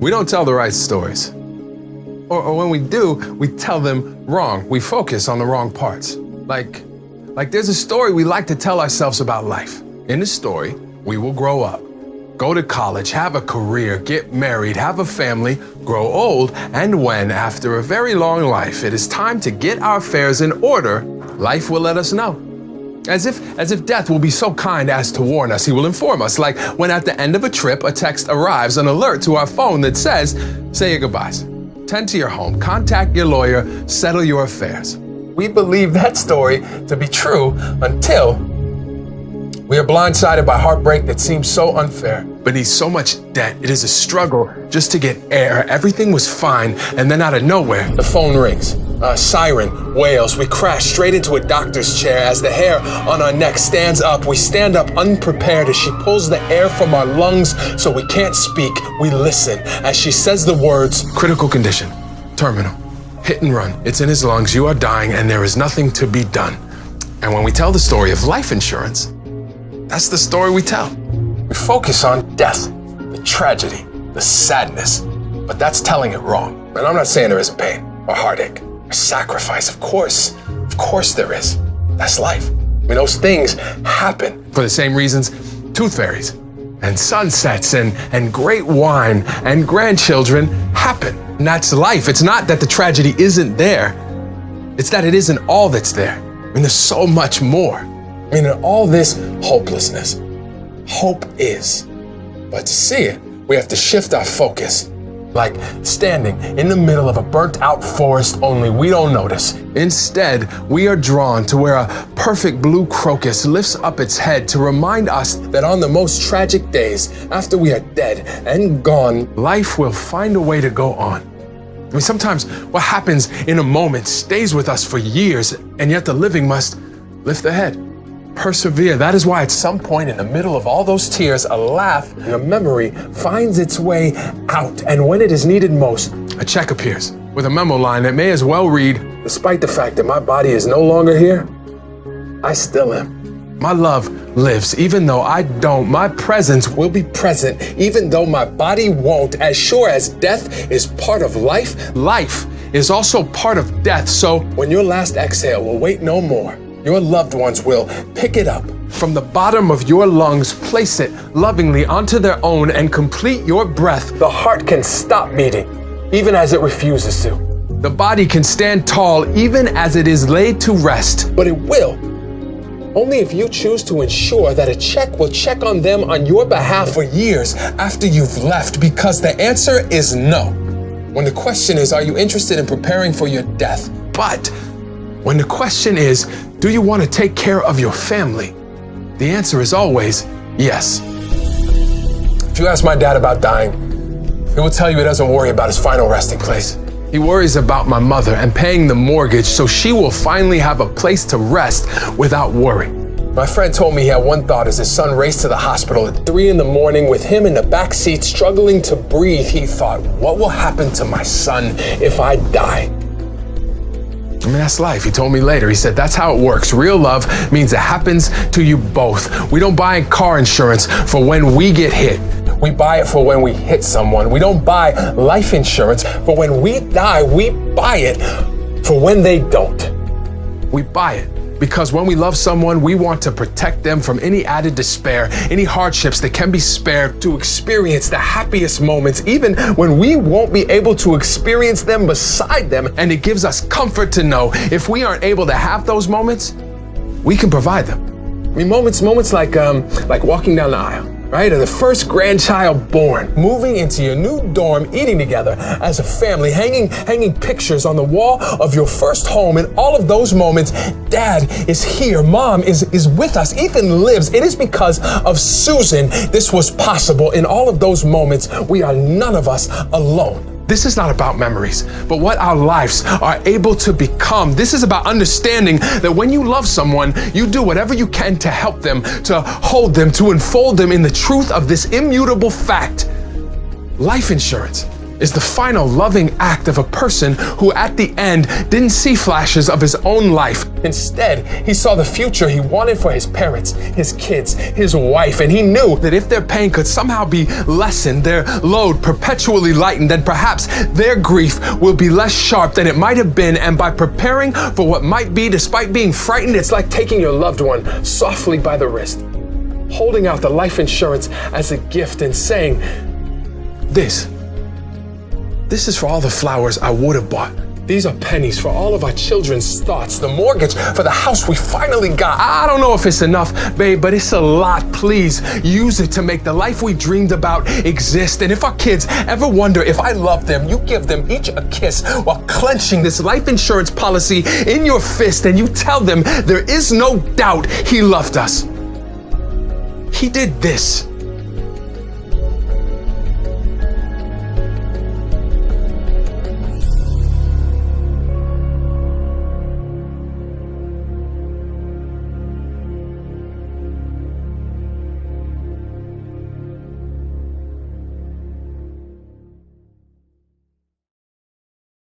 We don't tell the right stories. Or when we do, we tell them wrong. We focus on the wrong parts. Like there's a story we like to tell ourselves about life. In the story, we will grow up, go to college, have a career, get married, have a family, grow old, and when, after a very long life, it is time to get our affairs in order, life will let us know. As if death will be so kind as to warn us, he will inform us, like when at the end of a trip, a text arrives, an alert to our phone that says, say your goodbyes, tend to your home, contact your lawyer, settle your affairs. We believe that story to be true until we are blindsided by heartbreak that seems so unfair. Beneath so much debt, it is a struggle just to get air. Everything was fine, and then out of nowhere, the phone rings. A siren wails. We crash straight into a doctor's chair. As the hair on our neck stands up, we stand up unprepared as she pulls the air from our lungs so we can't speak. We listen as she says the words, critical condition, terminal, hit and run. It's in his lungs. You are dying, and there is nothing to be done. And when we tell the story of life insurance, that's the story we tell. We focus on death, the tragedy, the sadness, but that's telling it wrong. And I'm not saying there isn't pain or heartache or sacrifice. Of course there is. That's life. I mean, those things happen for the same reasons tooth fairies and sunsets and great wine and grandchildren happen. And that's life. It's not that the tragedy isn't there. It's that it isn't all that's there. I mean, there's so much more. I mean, in all this hopelessness, hope is. But to see it, we have to shift our focus. Like standing in the middle of a burnt out forest, only we don't notice. Instead, we are drawn to where a perfect blue crocus lifts up its head to remind us that on the most tragic days, after we are dead and gone, life will find a way to go on. I mean, sometimes what happens in a moment stays with us for years, and yet the living must lift the head. Persevere. That is why at some point in the middle of all those tears, a laugh and a memory finds its way out. And when it is needed most, a check appears with a memo line that may as well read, despite the fact that my body is no longer here, I still am. My love lives. Even though I don't, my presence will be present. Even though my body won't. As sure as death is part of life, life is also part of death. So when your last exhale will wait no more, your loved ones will pick it up from the bottom of your lungs, place it lovingly onto their own, and complete your breath. The heart can stop beating, even as it refuses to. The body can stand tall, even as it is laid to rest. But it will, only if you choose to ensure that a check will check on them on your behalf for years after you've left, because the answer is no. When the question is, are you interested in preparing for your death? But when the question is, do you want to take care of your family? The answer is always yes. If you ask my dad about dying, he will tell you he doesn't worry about his final resting place. He worries about my mother and paying the mortgage so she will finally have a place to rest without worry. My friend told me he had one thought as his son raced to the hospital at 3 a.m. with him in the back seat struggling to breathe. He thought, what will happen to my son if I die? I mean, that's life. He told me later. He said, that's how it works. Real love means it happens to you both. We don't buy car insurance for when we get hit. We buy it for when we hit someone. We don't buy life insurance for when we die. We buy it for when they don't. We buy it because when we love someone, we want to protect them from any added despair, any hardships that can be spared, to experience the happiest moments, even when we won't be able to experience them beside them. And it gives us comfort to know if we aren't able to have those moments, we can provide them. I mean, moments like walking down the aisle, right? Or the first grandchild born, moving into your new dorm, eating together as a family, hanging pictures on the wall of your first home. In all of those moments, Dad is here, Mom is with us, Ethan lives. It is because of Susan this was possible. In all of those moments, we are none of us alone. This is not about memories, but what our lives are able to become. This is about understanding that when you love someone, you do whatever you can to help them, to hold them, to enfold them in the truth of this immutable fact. Life insurance is the final loving act of a person who at the end didn't see flashes of his own life. Instead, he saw the future he wanted for his parents, his kids, his wife, and he knew that if their pain could somehow be lessened, their load perpetually lightened, then perhaps their grief will be less sharp than it might have been. And by preparing for what might be, despite being frightened, it's like taking your loved one softly by the wrist, holding out the life insurance as a gift and saying, This is for all the flowers I would have bought. These are pennies for all of our children's thoughts, the mortgage for the house we finally got. I don't know if it's enough, babe, but it's a lot. Please use it to make the life we dreamed about exist. And if our kids ever wonder if I love them, you give them each a kiss while clenching this life insurance policy in your fist, and you tell them there is no doubt he loved us. He did this